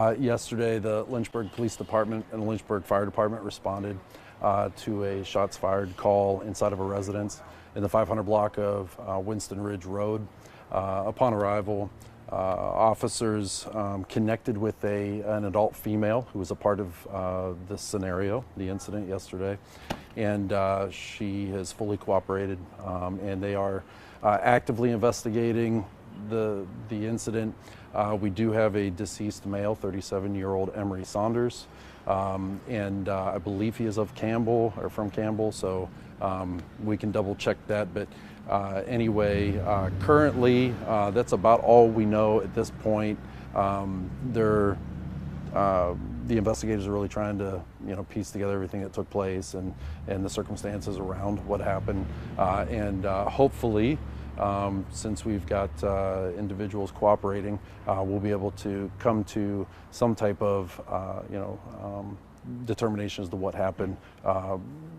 Yesterday, the Lynchburg Police Department and the Lynchburg Fire Department responded to a shots fired call inside of a residence in the 500 block of Winston Ridge Road. Upon arrival, officers connected with an adult female who was a part of this scenario, the incident yesterday, and she has fully cooperated, and they are actively investigating the incident. We do have a deceased male, 37-year-old Emery Saunders, and I believe he is of Campbell or from Campbell, so we can double check that. But anyway, currently that's about all we know at this point. The investigators are really trying to piece together everything that took place and the circumstances around what happened, and hopefully, since we've got individuals cooperating, we'll be able to come to some type of determination as to what happened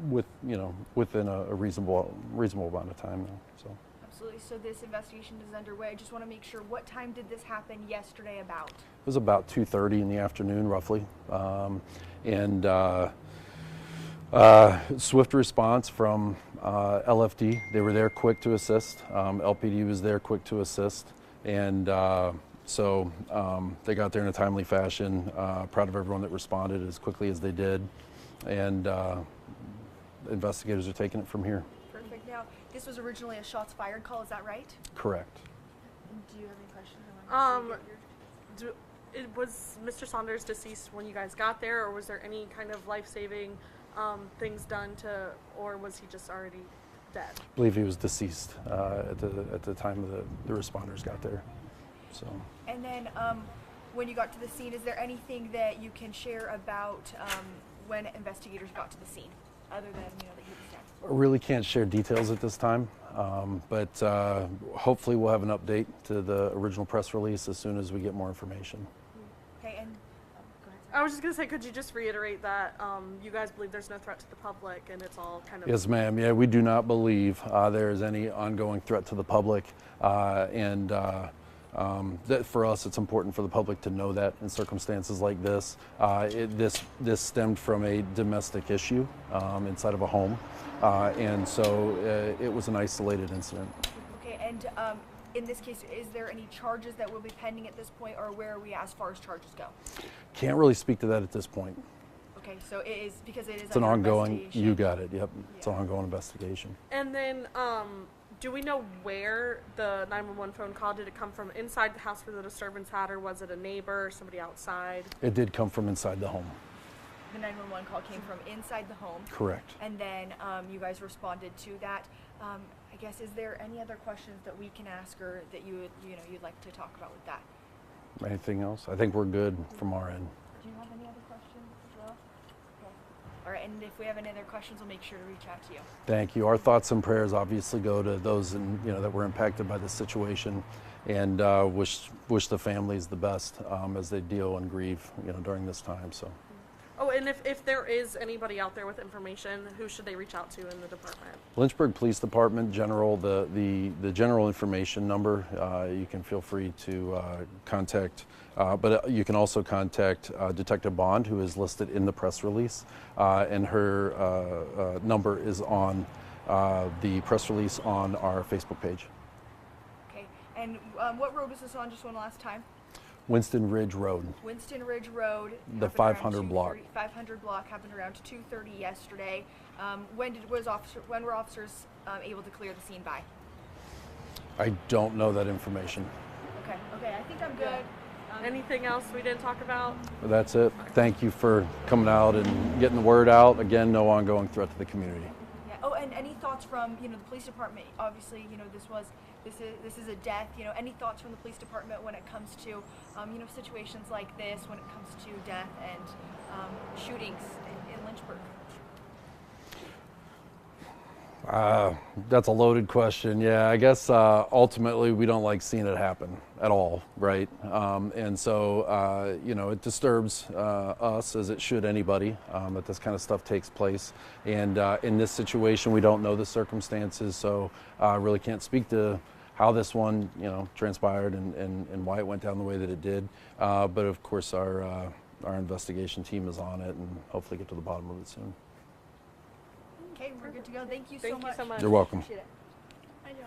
within a reasonable amount of time. So. Absolutely. So this investigation is underway. I just want to make sure, what time did this happen yesterday about? It was about 2:30 in the afternoon, roughly, swift response from LFD. They were there quick to assist. LPD was there quick to assist, and so they got there in a timely fashion. Proud of everyone that responded as quickly as they did, and investigators are taking it from here. Perfect. Now, this was originally a shots fired call, is that right? Correct. Do you have any questions? Was Mr. Saunders deceased when you guys got there, or was there any kind of life-saving things done or was he just already dead? I believe he was deceased at the time the responders got there. So. And then when you got to the scene, is there anything that you can share about when investigators got to the scene, other than that he was dead? I really can't share details at this time, but hopefully we'll have an update to the original press release as soon as we get more information. Okay, and I was just going to say, could you just reiterate that you guys believe there's no threat to the public and it's all kind of... Yes, ma'am. Yeah, we do not believe there is any ongoing threat to the public, and that for us it's important for the public to know that in circumstances like this. This stemmed from a domestic issue inside of a home, and so it was an isolated incident. Okay, and in this case, is there any charges that will be pending at this point, or where are we as far as charges go? Can't really speak to that at this point. Okay, so it is, because it is it's an ongoing, you got it, yep. Yeah. It's an ongoing investigation. And then, do we know where the 911 phone call, did it come from inside the house where the disturbance had, or was it a neighbor, somebody outside? It did come from inside the home. The 911 call came from inside the home. Correct. And then you guys responded to that. I guess, is there any other questions that we can ask her that you'd like to talk about with that? Anything else? I think we're good from our end. Do you have any other questions as well? Okay. All right, and if we have any other questions, we'll make sure to reach out to you. Thank you. Our thoughts and prayers obviously go to those that were impacted by this situation, and wish the families the best as they deal and grieve during this time. So. Oh, and if there is anybody out there with information, who should they reach out to in the department? Lynchburg Police Department General, the general information number, you can feel free to contact, but you can also contact Detective Bond, who is listed in the press release, and her number is on the press release on our Facebook page. Okay, and what road was this on, just one last time? Winston Ridge Road. Winston Ridge Road. The 500 block. 500 block happened around 2:30 yesterday. When were officers able to clear the scene by? I don't know that information. Okay, I think I'm good. Anything else we didn't talk about? That's it. Thank you for coming out and getting the word out. Again, no ongoing threat to the community. Yeah. Oh, and any thoughts from the police department? Obviously, this is a death. Any thoughts from the police department when it comes to situations like this, when it comes to death and shootings in Lynchburg? That's a loaded question. Yeah, I guess ultimately we don't like seeing it happen at all, right? And so, it disturbs us, as it should anybody, that this kind of stuff takes place. And in this situation, we don't know the circumstances, so I really can't speak to how this one, transpired and why it went down the way that it did. But of course, our investigation team is on it, and hopefully get to the bottom of it soon. Okay, we're good to go. Thank you so Thank you much. so much. You're welcome. Appreciate it. I know.